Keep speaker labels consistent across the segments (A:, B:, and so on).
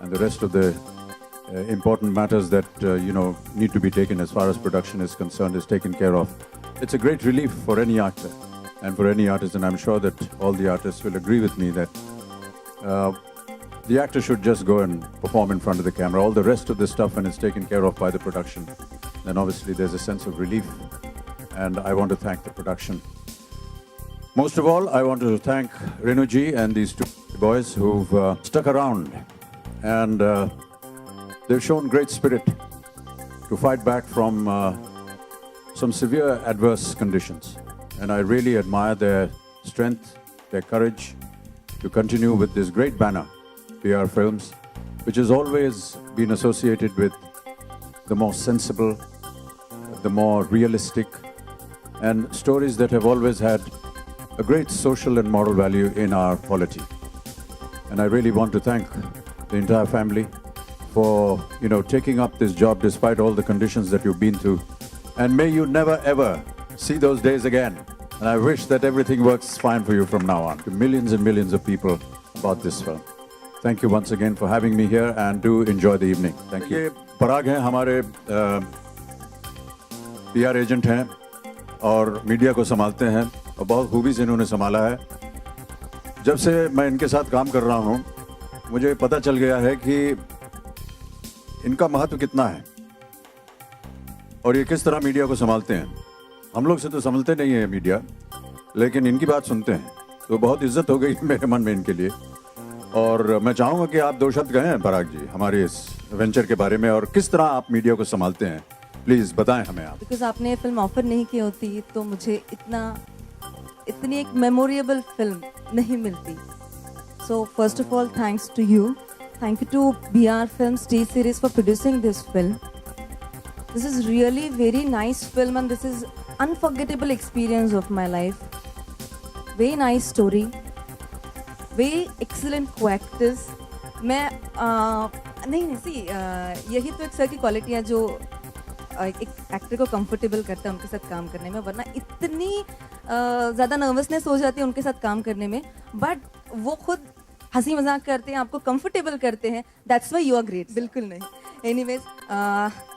A: and the rest of the important matters that need to be taken as far as production is concerned is taken care of. It's a great relief for any actor and for any artist, and I'm sure that all the artists will agree with me that the actor should just go and perform in front of the camera. All the rest of the stuff, when it's taken care of by the production, then obviously there's a sense of relief, and I want to thank the production. Most of all, I want to thank Renuji and these two boys who've stuck around, and they've shown great spirit to fight back from some severe adverse conditions. And I really admire their strength, their courage to continue with this great banner, PR Films, which has always been associated with the more sensible, the more realistic, and stories that have always had a great social and moral value in our polity. And I really want to thank the entire family for, taking up this job despite all the conditions that you've been through. And may you never ever see those days again. And I wish that everything works fine for you from now on. To millions and millions of people about this film. Thank you once again for having me here, and do enjoy the evening. Thank you. पराग हैं, हमारे PR agent हैं और media को संभालते हैं और बहुत खूबी से इन्होंने संभाला है. जब से मैं इनके साथ काम कर रहा हूँ, मुझे पता चल गया है कि इनका महत्व कितना है और ये किस तरह मीडिया को संभालते हैं. हम लोग से तो संभलते नहीं है मीडिया, लेकिन इनकी बात सुनते हैं, तो बहुत इज्जत हो गई मेरे मन में इनके लिए. और मैं चाहूँगा कि आप दो शब्द कहें पराग जी हमारे इस वेंचर के बारे में और किस तरह आप मीडिया को संभालते हैं. प्लीज़ बताएं हमें आप.
B: बिकॉज आपने फिल्म ऑफर नहीं की होती तो मुझे इतनी एक मेमोरेबल फिल्म नहीं मिलती. So first of all thanks to you. Thank you to BR Films T Series for producing this film. This is really very nice film and this is unforgettable experience of my life. Very nice story. Very excellent co-actors. मैं नहीं सी यही तो एक sir की quality है जो एक actor को कंफर्टेबल करता है उनके साथ काम करने में, वरना इतनी ज़्यादा नर्वसनेस हो जाती है उनके साथ काम करने में. बट वो खुद हंसी मजाक करते हैं, आपको कंफर्टेबल करते हैं. That's why you are great. बिल्कुल नहीं. Anyways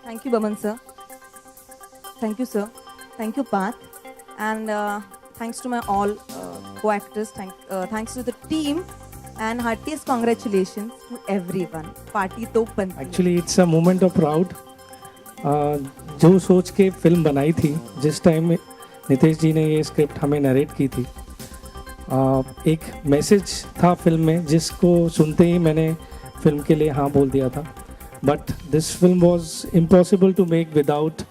B: thank you Boman sir, thank you sir, thank you Parth, and thanks to my all co-actors. Thanks to the team and heartiest congratulations to everyone. Party तो बनती.
C: Actually it's a moment of proud. जो सोच के film बनाई थी, जिस time में नितेश जी ने ये स्क्रिप्ट हमें नरेट की थी, एक मैसेज था फिल्म में जिसको सुनते ही मैंने फिल्म के लिए हाँ बोल दिया था. But this film was impossible to make without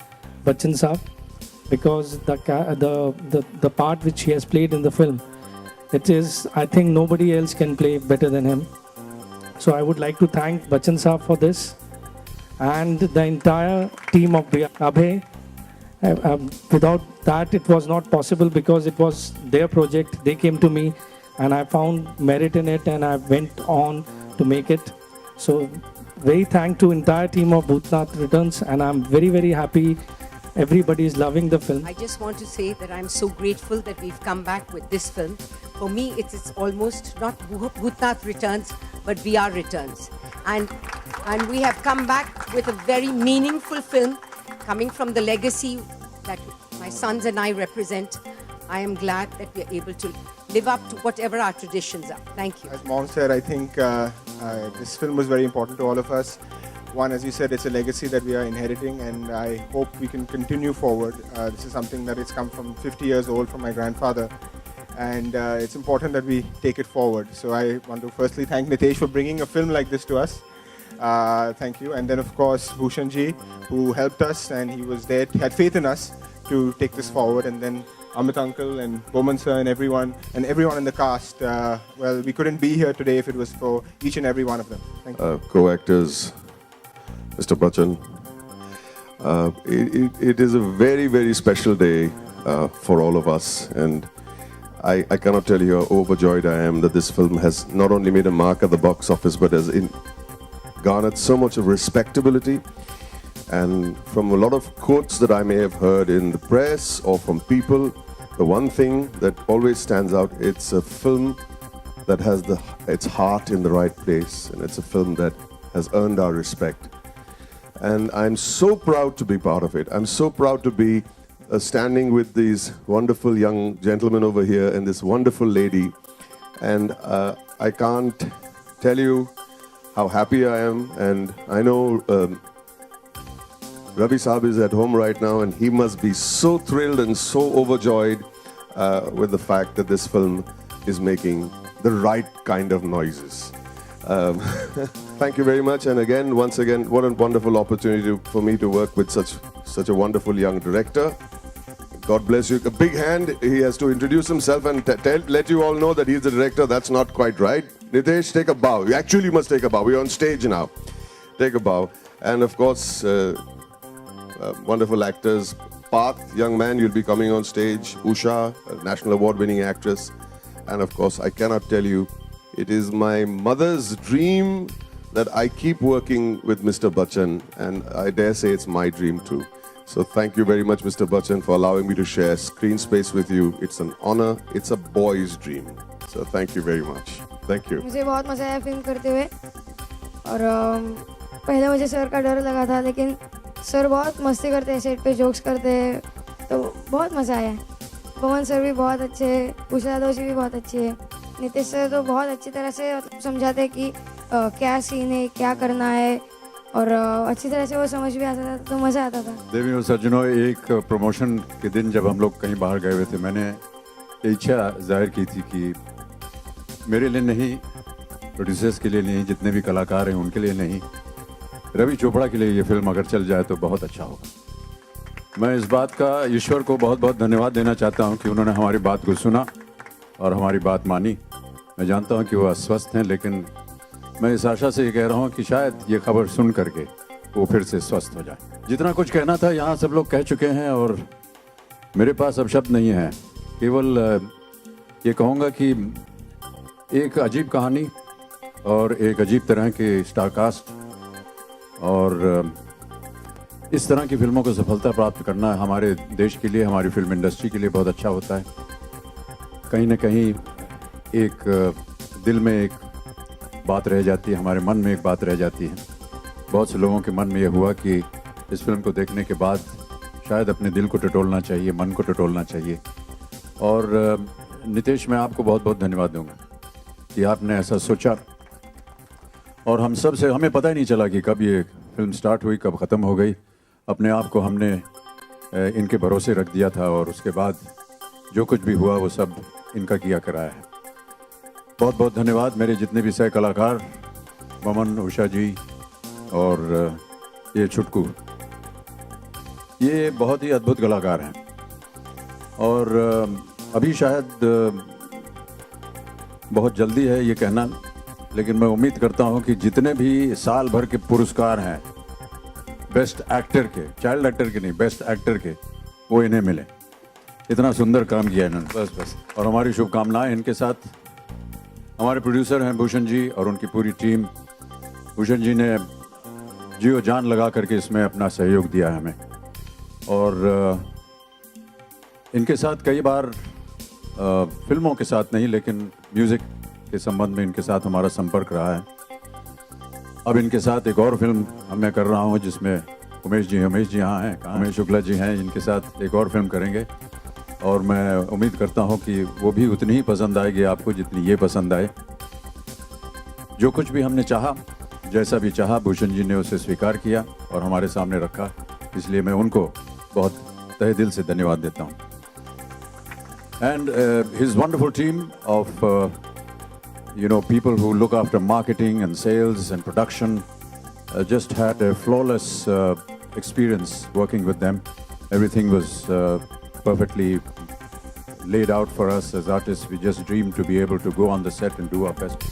C: Bachchan sahab, because the part which he has played in the film, it is, I think nobody else can play better than him. So I would like to thank Bachchan Saab for this and the entire team of Abhay. Without that it was not possible because it was their project. They came to me and I found merit in it and I went on to make it. So very thank to entire team of Bhootnath Returns, and I'm very, very happy. Everybody is loving the film.
D: I just want to say that I'm so grateful that we've come back with this film. For me, it's almost not Bhootnath Returns, but VR Returns. And we have come back with a very meaningful film coming from the legacy that my sons and I represent. I am glad that we are able to live up to whatever our traditions are. Thank you.
E: As Mom said, I think this film was very important to all of us. One, as you said, it's a legacy that we are inheriting, and I hope we can continue forward. This is something that has come from 50 years old from my grandfather, and it's important that we take it forward. So I want to firstly thank Nitesh for bringing a film like this to us. Thank you. And then, of course, Bhushan ji, who helped us, and he was there, had faith in us to take this forward. And then Amit uncle and Boman sir and everyone in the cast. Well, we couldn't be here today if it was for each and every one of them. Thank you.
F: Co-actors, Mr. Bachchan. It is a very, very special day for all of us, and I cannot tell you how overjoyed I am that this film has not only made a mark at the box office, but has garnered so much of respectability. And from a lot of quotes that I may have heard in the press or from people, the one thing that always stands out, it's a film that has its heart in the right place, and it's a film that has earned our respect. And I'm so proud to be part of it. I'm so proud to be standing with these wonderful young gentlemen over here and this wonderful lady. And I can't tell you how happy I am. And I know Ravi Saab is at home right now, and he must be so thrilled and so overjoyed with the fact that this film is making the right kind of noises. Thank you very much, and again, once again, what a wonderful opportunity for me to work with such a wonderful young director. God bless you. A big hand. He has to introduce himself and let you all know that he's the director. That's not quite right. Nitesh, take a bow. You actually must take a bow. We're on stage now. Take a bow. And of course, wonderful actors. Parth, young man, you'll be coming on stage. Usha, a national award-winning actress. And of course, I cannot tell you, it is my mother's dream that I keep working with Mr. Bachchan, and I dare say it's my dream too. So thank you very much, Mr. Bachchan, for allowing me to share screen space with you. It's an honor. It's a boy's dream. So thank you very much. Thank you.
G: मुझे बहुत मज़ा आया film करते हुए और पहले मुझे sir का डर लगा था, लेकिन सर बहुत मस्ती करते हैं, सेट पे जोक्स करते हैं, तो बहुत मज़ा आया। पवन सर भी बहुत अच्छे, उषा दोषी भी बहुत अच्छी है, नितेश सर तो बहुत अच्छी तरह से समझाते हैं कि क्या सीन है, क्या करना है, और अच्छी तरह से वो समझ भी आता था, तो मज़ा आता था।
A: देवी और सज्जनों, एक प्रमोशन के दिन जब हम लोग कहीं बाहर गए हुए थे, मैंने इच्छा जाहिर की थी कि मेरे लिए नहीं, प्रोड्यूसर्स के लिए नहीं, जितने भी कलाकार हैं उनके लिए नहीं, रवि चोपड़ा के लिए ये फिल्म अगर चल जाए तो बहुत अच्छा होगा। मैं इस बात का ईश्वर को बहुत बहुत धन्यवाद देना चाहता हूँ कि उन्होंने हमारी बात को सुना और हमारी बात मानी। मैं जानता हूँ कि वो अस्वस्थ हैं, लेकिन मैं इस आशा से ये कह रहा हूँ कि शायद ये खबर सुन करके वो फिर से स्वस्थ हो जाए। जितना कुछ कहना था यहाँ सब लोग कह चुके हैं और मेरे पास अब शब्द नहीं है। केवल ये कहूँगा कि एक अजीब कहानी और एक अजीब तरह के स्टारकास्ट और इस तरह की फिल्मों को सफलता प्राप्त करना हमारे देश के लिए, हमारी फिल्म इंडस्ट्री के लिए बहुत अच्छा होता है। कहीं ना कहीं एक दिल में एक बात रह जाती है, हमारे मन में एक बात रह जाती है। बहुत से लोगों के मन में ये हुआ कि इस फिल्म को देखने के बाद शायद अपने दिल को टटोलना चाहिए, मन को टटोलना चाहिए। और नितेश, मैं आपको बहुत बहुत धन्यवाद दूंगा कि आपने ऐसा सोचा और हम सब से हमें पता ही नहीं चला कि कब ये फिल्म स्टार्ट हुई, कब ख़त्म हो गई। अपने आप को हमने इनके भरोसे रख दिया था और उसके बाद जो कुछ भी हुआ वो सब इनका किया कराया है। बहुत बहुत धन्यवाद मेरे जितने भी सह कलाकार, ममन, उषा जी और ये छुटकू, ये बहुत ही अद्भुत कलाकार हैं। और अभी शायद बहुत जल्दी है ये कहना, लेकिन मैं उम्मीद करता हूँ कि जितने भी साल भर के पुरस्कार हैं बेस्ट एक्टर के, चाइल्ड एक्टर के नहीं, बेस्ट एक्टर के, वो इन्हें मिले। इतना सुंदर काम किया इन्होंने, बस। और हमारी शुभकामनाएं इनके साथ। हमारे प्रोड्यूसर हैं भूषण जी और उनकी पूरी टीम। भूषण जी ने जीव जान लगा करके इसमें अपना सहयोग दिया है हमें। और इनके साथ कई बार फिल्मों के साथ नहीं, लेकिन म्यूज़िक के संबंध में इनके साथ हमारा संपर्क रहा है। अब इनके साथ एक और फिल्म मैं कर रहा हूँ जिसमें उमेश जी यहाँ हैं, उमेश शुक्ला जी हैं, इनके साथ एक और फिल्म करेंगे और मैं उम्मीद करता हूँ कि वो भी उतनी ही पसंद आएगी आपको जितनी ये पसंद आए। जो कुछ भी हमने चाहा, जैसा भी चाहा, भूषण जी ने उसे स्वीकार किया और हमारे सामने रखा, इसलिए मैं उनको बहुत तहे दिल से धन्यवाद देता हूँ। And his wonderful team of people who look after marketing and sales and production just had a flawless experience working with them. Everything was perfectly laid out for us as artists. We just dreamed to be able to go on the set and do our best.